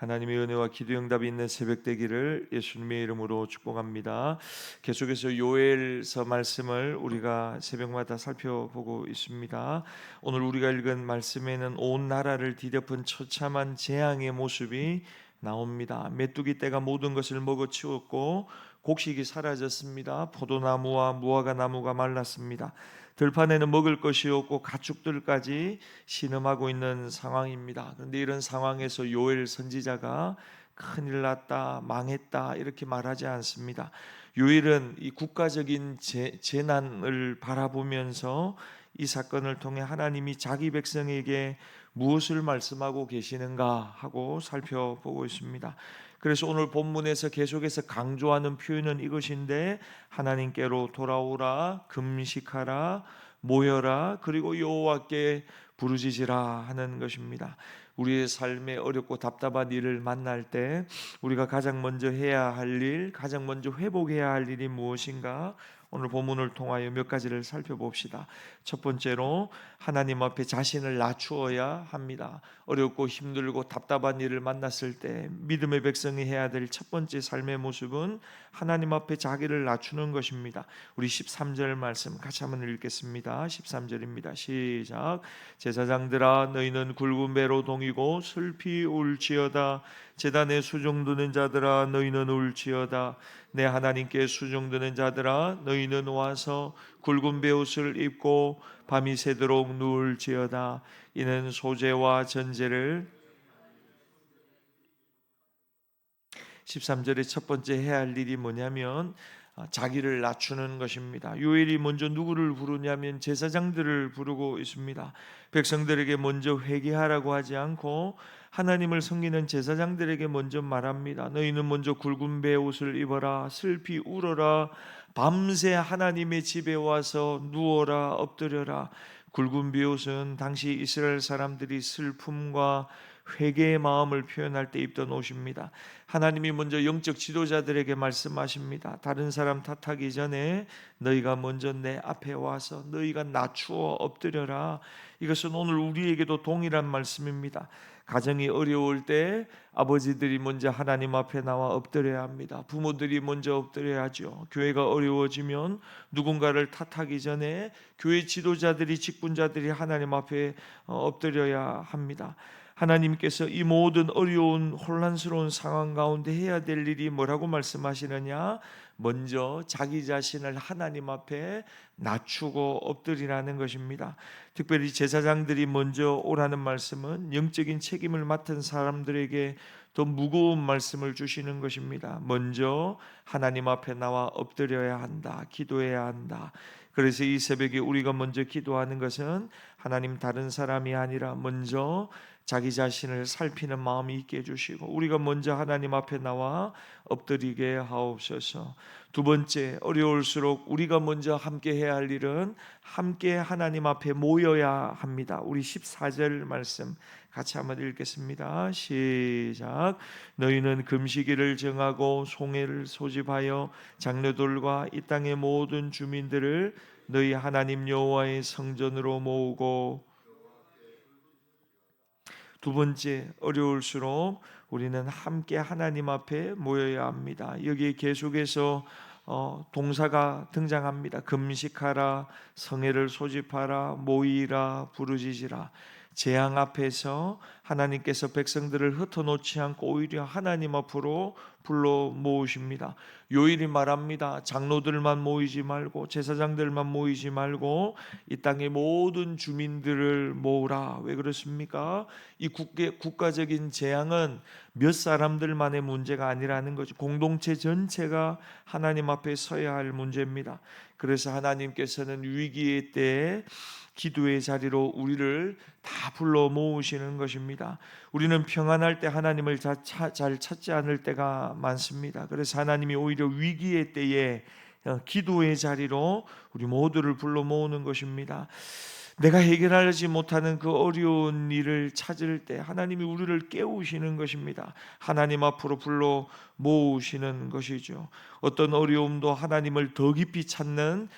하나님의 은혜와 기도 응답이 있는 새벽 되기를 예수님의 이름으로 축복합니다. 계속해서 요엘서 말씀을 우리가 새벽마다 살펴보고 있습니다. 오늘 우리가 읽은 말씀에는 온 나라를 뒤덮은 처참한 재앙의 모습이 나옵니다. 메뚜기 떼가 모든 것을 먹어치웠고 곡식이 사라졌습니다. 포도나무와 무화과 나무가 말랐습니다. 들판에는 먹을 것이 없고 가축들까지 신음하고 있는 상황입니다. 그런데 이런 상황에서 요엘 선지자가 큰일 났다, 망했다 이렇게 말하지 않습니다. 요엘은 이 국가적인 재난을 바라보면서 이 사건을 통해 하나님이 자기 백성에게 무엇을 말씀하고 계시는가 하고 살펴보고 있습니다. 그래서 오늘 본문에서 계속해서 강조하는 표현은 이것인데, 하나님께로 돌아오라, 금식하라, 모여라, 그리고 여호와께 부르짖으라 하는 것입니다. 우리의 삶에 어렵고 답답한 일을 만날 때 우리가 가장 먼저 해야 할 일, 가장 먼저 회복해야 할 일이 무엇인가? 오늘 본문을 통하여 몇 가지를 살펴봅시다. 첫 번째로 하나님 앞에 자신을 낮추어야 합니다. 어렵고 힘들고 답답한 일을 만났을 때 믿음의 백성이 해야 될 첫 번째 삶의 모습은 하나님 앞에 자기를 낮추는 것입니다. 우리 13절 말씀 같이 한번 읽겠습니다. 13절입니다. 시작. 제사장들아, 너희는 굵은 배로 동이고 슬피 울지어다. 제단에 수종드는 자들아, 너희는 울지어다. 내 하나님께 수종드는 자들아, 너희는 와서 굵은 베옷을 입고 밤이 새도록 누울지어다. 이는 소재와 전제를 13절의 첫 번째 해야 할 일이 뭐냐면 자기를 낮추는 것입니다. 요엘이 먼저 누구를 부르냐면 제사장들을 부르고 있습니다. 백성들에게 먼저 회개하라고 하지 않고 하나님을 섬기는 제사장들에게 먼저 말합니다. 너희는 먼저 굵은 베옷을 입어라, 슬피 울어라, 밤새 하나님의 집에 와서 누워라, 엎드려라. 굵은 베옷은 당시 이스라엘 사람들이 슬픔과 회개의 마음을 표현할 때 입던 옷입니다. 하나님이 먼저 영적 지도자들에게 말씀하십니다. 다른 사람 탓하기 전에 너희가 먼저 내 앞에 와서 너희가 낮추어 엎드려라. 이것은 오늘 우리에게도 동일한 말씀입니다. 가정이 어려울 때 아버지들이 먼저 하나님 앞에 나와 엎드려야 합니다. 부모들이 먼저 엎드려야죠. 교회가 어려워지면 누군가를 탓하기 전에 교회 지도자들이, 직분자들이 하나님 앞에 엎드려야 합니다. 하나님께서 이 모든 어려운 혼란스러운 상황 가운데 해야 될 일이 뭐라고 말씀하시느냐? 먼저 자기 자신을 하나님 앞에 낮추고 엎드리라는 것입니다. 특별히 제사장들이 먼저 오라는 말씀은 영적인 책임을 맡은 사람들에게 더 무거운 말씀을 주시는 것입니다. 먼저 하나님 앞에 나와 엎드려야 한다, 기도해야 한다. 그래서 이 새벽에 우리가 먼저 기도하는 것은 하나님, 다른 사람이 아니라 먼저 자기 자신을 살피는 마음이 있게 해주시고 우리가 먼저 하나님 앞에 나와 엎드리게 하옵소서. 두 번째, 어려울수록 우리가 먼저 함께 해야 할 일은 함께 하나님 앞에 모여야 합니다. 우리 14절 말씀 같이 한번 읽겠습니다. 시작. 너희는 금식일을 정하고 송해를 소집하여 장로들과 이 땅의 모든 주민들을 너희 하나님 여호와의 성전으로 모으고. 두 번째, 어려울수록 우리는 함께 하나님 앞에 모여야 합니다. 여기에 계속해서 동사가 등장합니다. 금식하라, 성회를 소집하라, 모이라, 부르짖으라. 재앙 앞에서 하나님께서 백성들을 흩어놓지 않고 오히려 하나님 앞으로 불러 모으십니다. 요일이 말합니다. 장로들만 모이지 말고, 제사장들만 모이지 말고 이 땅의 모든 주민들을 모으라. 왜 그렇습니까? 이 국가적인 재앙은 몇 사람들만의 문제가 아니라는 거죠. 공동체 전체가 하나님 앞에 서야 할 문제입니다. 그래서 하나님께서는 위기의 때에 기도의 자리로 우리를 다 불러 모으시는 것입니다. 우리는 평안할 때 하나님을 잘 찾지 않을 때가 많습니다. 그래서 하나님이 오히려 위기의 때에 기도의 자리로 우리 모두를 불러 모으는 것입니다. 내가 해결하지 못하는 그 어려운 일을 찾을 때 하나님이 우리를 깨우시는 것입니다. 하나님 앞으로 불러 모으시는 것이죠. 어떤 어려움도 하나님을 더 깊이 찾는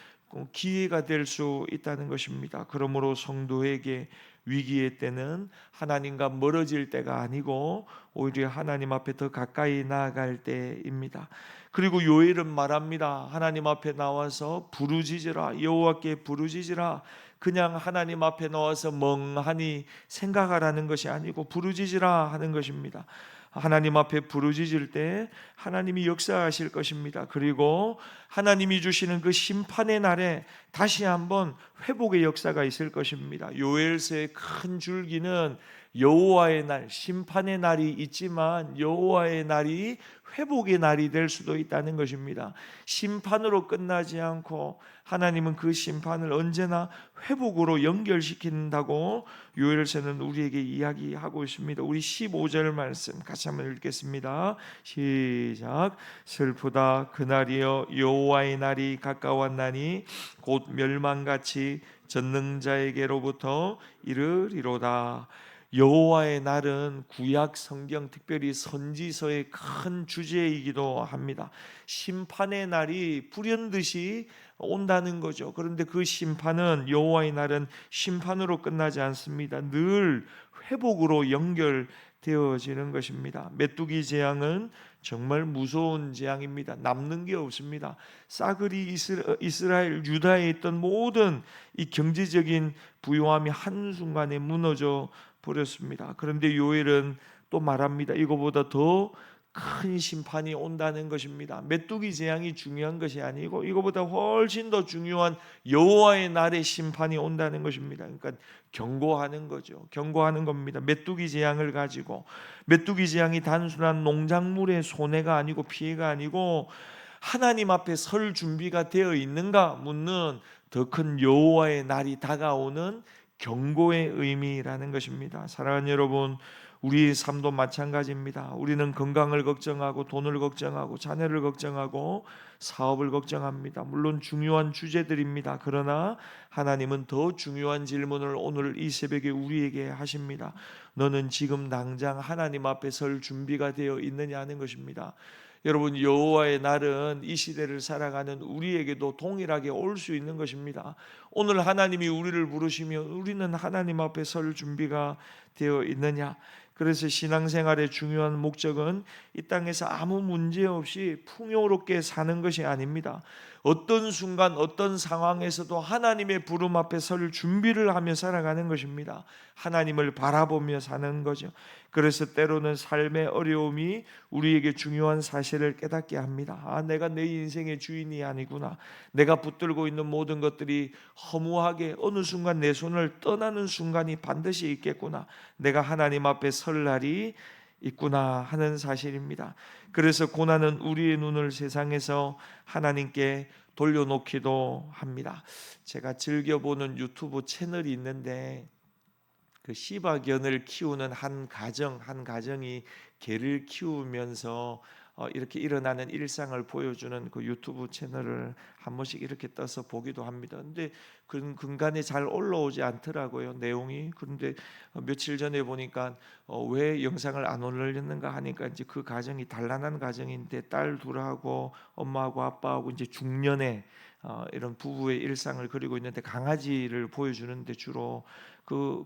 기회가 될 수 있다는 것입니다. 그러므로 성도에게 위기의 때는 하나님과 멀어질 때가 아니고 오히려 하나님 앞에 더 가까이 나아갈 때입니다. 그리고 요엘은 말합니다. 하나님 앞에 나와서 부르짖으라, 여호와께 부르짖으라. 그냥 하나님 앞에 나와서 멍하니 생각하라는 것이 아니고 부르짖으라 하는 것입니다. 하나님 앞에 부르짖을 때 하나님이 역사하실 것입니다. 그리고 하나님이 주시는 그 심판의 날에 다시 한번 회복의 역사가 있을 것입니다. 요엘서의 큰 줄기는 여호와의 날, 심판의 날이 있지만 여호와의 날이 회복의 날이 될 수도 있다는 것입니다. 심판으로 끝나지 않고 하나님은 그 심판을 언제나 회복으로 연결시킨다고 요엘서는 우리에게 이야기하고 있습니다. 우리 15절 말씀 같이 한번 읽겠습니다. 시작. 슬프다 그날이여 여호와의 날이 가까웠나니 곧 멸망같이 전능자에게로부터 이르리로다. 여호와의 날은 구약 성경 특별히 선지서의 큰 주제이기도 합니다. 심판의 날이 불현듯이 온다는 거죠. 그런데 그 심판은 여호와의 날은 심판으로 끝나지 않습니다. 늘 회복으로 연결되어지는 것입니다. 메뚜기 재앙은 정말 무서운 재앙입니다. 남는 게 없습니다. 싸그리 이스라엘 유다에 있던 모든 이 경제적인 부요함이 한순간에 무너져 버렸습니다. 그런데 요엘은 또 말합니다. 이거보다 더 큰 심판이 온다는 것입니다. 메뚜기 재앙이 중요한 것이 아니고 이거보다 훨씬 더 중요한 여호와의 날의 심판이 온다는 것입니다. 그러니까 경고하는 거죠. 경고하는 겁니다. 메뚜기 재앙을 가지고 메뚜기 재앙이 단순한 농작물의 손해가 아니고 피해가 아니고 하나님 앞에 설 준비가 되어 있는가 묻는 더 큰 여호와의 날이 다가오는 경고의 의미라는 것입니다. 사랑하는 여러분, 우리의 삶도 마찬가지입니다. 우리는 건강을 걱정하고 돈을 걱정하고 자녀를 걱정하고 사업을 걱정합니다. 물론 중요한 주제들입니다. 그러나 하나님은 더 중요한 질문을 오늘 이 새벽에 우리에게 하십니다. 너는 지금 당장 하나님 앞에 설 준비가 되어 있느냐는 것입니다. 여러분, 여호와의 날은 이 시대를 살아가는 우리에게도 동일하게 올 수 있는 것입니다. 오늘 하나님이 우리를 부르시면 우리는 하나님 앞에 설 준비가 되어 있느냐? 그래서 신앙생활의 중요한 목적은 이 땅에서 아무 문제 없이 풍요롭게 사는 것이 아닙니다. 어떤 순간 어떤 상황에서도 하나님의 부름 앞에 설 준비를 하며 살아가는 것입니다. 하나님을 바라보며 사는 거죠. 그래서 때로는 삶의 어려움이 우리에게 중요한 사실을 깨닫게 합니다. 내가 내 인생의 주인이 아니구나. 내가 붙들고 있는 모든 것들이 허무하게 어느 순간 내 손을 떠나는 순간이 반드시 있겠구나. 내가 하나님 앞에 설 날이 있구나 하는 사실입니다. 그래서 고난은 우리의 눈을 세상에서 하나님께 돌려놓기도 합니다. 제가 즐겨보는 유튜브 채널이 있는데 그 시바견을 키우는 한 가정이 개를 키우면서 이렇게 일어나는 일상을 보여주는 그 유튜브 채널을 한 번씩 이렇게 떠서 보기도 합니다. 근데 그 근간에 잘 올라오지 않더라고요, 내용이. 그런데 며칠 전에 보니까 왜 영상을 안 올렸는가 하니까 이제 그 가정이 단란한 가정인데 딸 둘하고 엄마하고 아빠하고 이제 중년에 이런 부부의 일상을 그리고 있는데 강아지를 보여주는데 주로 그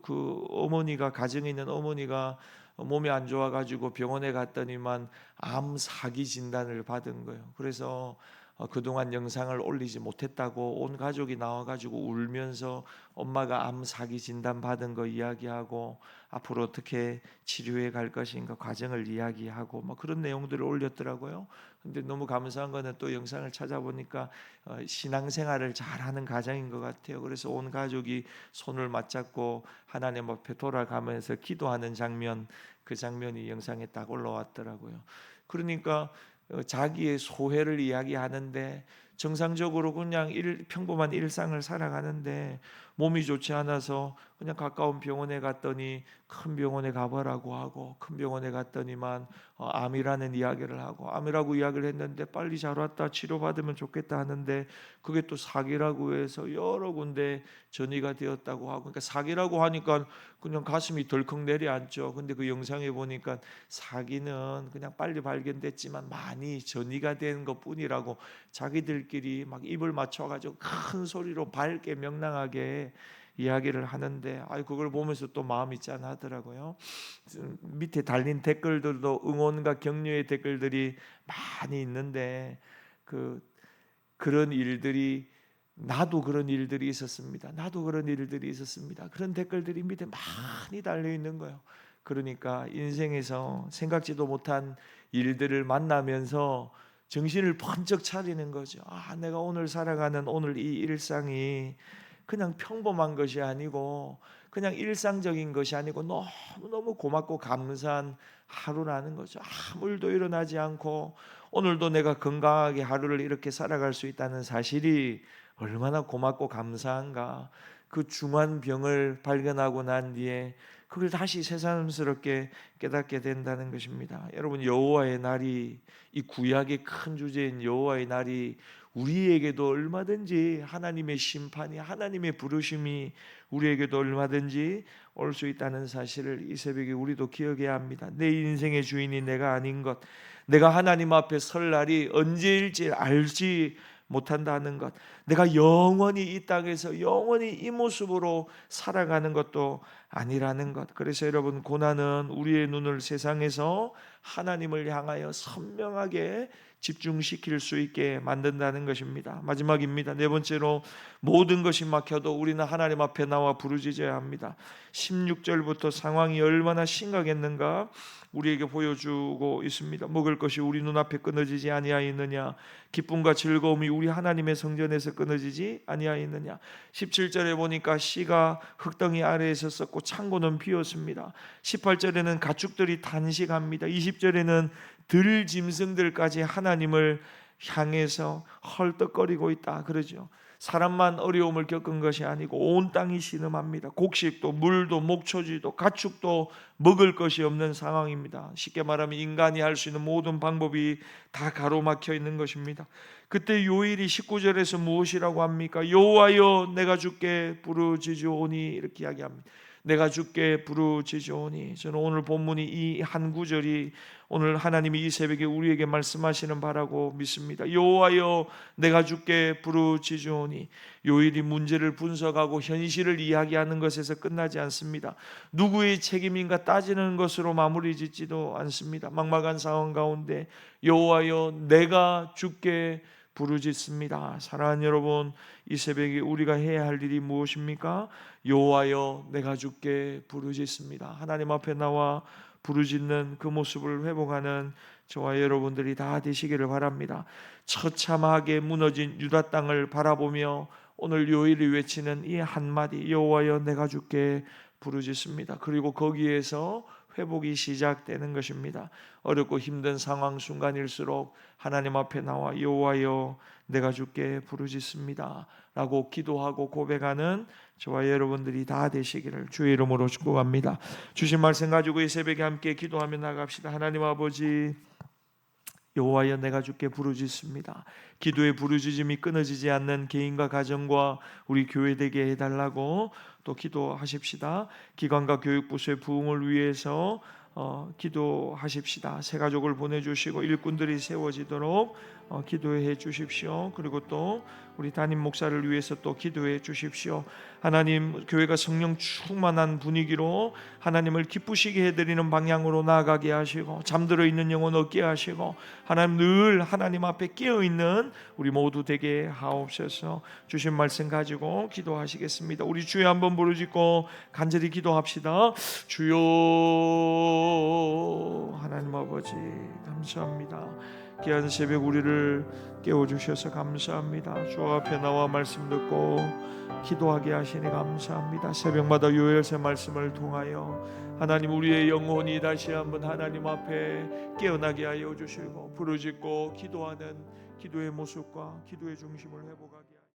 어머니가 가정에 있는 어머니가 몸이 안 좋아가지고 병원에 갔더니만 암 사기 진단을 받은 거예요. 그래서 그동안 영상을 올리지 못했다고 온 가족이 나와가지고 울면서 엄마가 암 사기 진단 받은 거 이야기하고 앞으로 어떻게 치료해 갈 것인가 과정을 이야기하고 뭐 그런 내용들을 올렸더라고요. 근데 너무 감사한 거는 또 영상을 찾아보니까 신앙생활을 잘하는 가정인 것 같아요. 그래서 온 가족이 손을 맞잡고 하나님 앞에 돌아가면서 기도하는 장면, 그 장면이 영상에 딱 올라왔더라고요. 그러니까 자기의 소회를 이야기하는데 정상적으로 그냥 평범한 일상을 살아가는데 몸이 좋지 않아서 그냥 가까운 병원에 갔더니 큰 병원에 가보라고 하고 큰 병원에 갔더니만 암이라는 이야기를 하고 암이라고 이야기를 했는데 빨리 잘 왔다 치료받으면 좋겠다 하는데 그게 또 사기라고 해서 여러 군데 전이가 되었다고 하고 그러니까 사기라고 하니까 그냥 가슴이 덜컥 내려앉죠. 근데 그 영상에 보니까 사기는 그냥 빨리 발견됐지만 많이 전이가 된 것뿐이라고 자기들끼리 막 입을 맞춰가지고 큰 소리로 밝게 명랑하게 이야기를 하는데 그걸 보면서 또 마음이 짠하더라고요. 밑에 달린 댓글들도 응원과 격려의 댓글들이 많이 있는데 그런 일들이 나도 그런 일들이 있었습니다. 나도 그런 일들이 있었습니다. 그런 댓글들이 밑에 많이 달려 있는 거예요. 그러니까 인생에서 생각지도 못한 일들을 만나면서 정신을 번쩍 차리는 거죠. 내가 오늘 살아가는 오늘 이 일상이 그냥 평범한 것이 아니고 그냥 일상적인 것이 아니고 너무너무 고맙고 감사한 하루라는 거죠. 아무 일도 일어나지 않고 오늘도 내가 건강하게 하루를 이렇게 살아갈 수 있다는 사실이 얼마나 고맙고 감사한가. 그 중한 병을 발견하고 난 뒤에 그걸 다시 새삼스럽게 깨닫게 된다는 것입니다. 여러분, 여호와의 날이, 이 구약의 큰 주제인 여호와의 날이 우리에게도 얼마든지 하나님의 심판이, 하나님의 부르심이 우리에게도 얼마든지 올 수 있다는 사실을 이 새벽에 우리도 기억해야 합니다. 내 인생의 주인이 내가 아닌 것, 내가 하나님 앞에 설 날이 언제일지 알지 못한다는 것, 내가 영원히 이 땅에서 영원히 이 모습으로 살아가는 것도 아니라는 것. 그래서 여러분, 고난은 우리의 눈을 세상에서 하나님을 향하여 선명하게 집중시킬 수 있게 만든다는 것입니다. 마지막입니다. 네 번째로, 모든 것이 막혀도 우리는 하나님 앞에 나와 부르짖어야 합니다. 16절부터 상황이 얼마나 심각했는가 우리에게 보여주고 있습니다. 먹을 것이 우리 눈앞에 끊어지지 아니하였느냐, 기쁨과 즐거움이 우리 하나님의 성전에서 끊어지지 아니하였느냐. 17절에 보니까 씨가 흙덩이 아래에서 썩고 창고는 비었습니다. 18절에는 가축들이 탄식합니다. 20절에는 들짐승들까지 하나님을 향해서 헐떡거리고 있다 그러죠. 사람만 어려움을 겪은 것이 아니고 온 땅이 신음합니다. 곡식도 물도 목초지도 가축도 먹을 것이 없는 상황입니다. 쉽게 말하면 인간이 할 수 있는 모든 방법이 다 가로막혀 있는 것입니다. 그때 요엘이 19절에서 무엇이라고 합니까? 여호와여 내가 주께 부르짖으오니, 이렇게 이야기합니다. 내가 주께 부르짖으오니. 저는 오늘 본문이 이 한 구절이 오늘 하나님이 이 새벽에 우리에게 말씀하시는 바라고 믿습니다. 여호와여 내가 주께 부르짖으오니. 요일이 문제를 분석하고 현실을 이야기하는 것에서 끝나지 않습니다. 누구의 책임인가 따지는 것으로 마무리 짓지도 않습니다. 막막한 상황 가운데 여호와여 내가 주께 부르짖습니다. 사랑하는 여러분, 이 새벽에 우리가 해야 할 일이 무엇입니까? 여호와여 내가 주께 부르짖습니다. 하나님 앞에 나와 부르짖는 그 모습을 회복하는 저와 여러분들이 다 되시기를 바랍니다. 처참하게 무너진 유다 땅을 바라보며 오늘 요일이 외치는 이 한마디, 여호와여 내가 주께 부르짖습니다. 그리고 거기에서 회복이 시작되는 것입니다. 어렵고 힘든 상황 순간일수록 하나님 앞에 나와 여호와여 내가 주께 부르짖습니다 라고 기도하고 고백하는 저와 여러분들이 다 되시기를 주의 이름으로 축복합니다. 주신 말씀 가지고 이 새벽에 함께 기도하며 나갑시다. 하나님 아버지, 여호와여 내가 주께 부르짖습니다. 기도의 부르짖음이 끊어지지 않는 개인과 가정과 우리 교회 되게 해달라고 또 기도하십시다. 기관과 교육부서의 부흥을 위해서 기도하십시다. 새 가족을 보내주시고 일꾼들이 세워지도록 기도해 주십시오. 그리고 또 우리 담임 목사를 위해서 또 기도해 주십시오. 하나님, 교회가 성령 충만한 분위기로 하나님을 기쁘시게 해드리는 방향으로 나아가게 하시고 잠들어 있는 영혼 얻게 하시고 하나님 늘 하나님 앞에 깨어있는 우리 모두 되게 하옵소서. 주신 말씀 가지고 기도하시겠습니다. 우리 주여 한번 부르짖고 간절히 기도합시다. 주여, 하나님 아버지 감사합니다. 귀한 새벽 우리를 깨워주셔서 감사합니다. 주 앞에 나와 말씀 듣고 기도하게 하시니 감사합니다. 새벽마다 요엘새 말씀을 통하여 하나님 우리의 영혼이 다시 한번 하나님 앞에 깨어나게 하여 주시고 부르짖고 기도하는 기도의 모습과 기도의 중심을 회복하게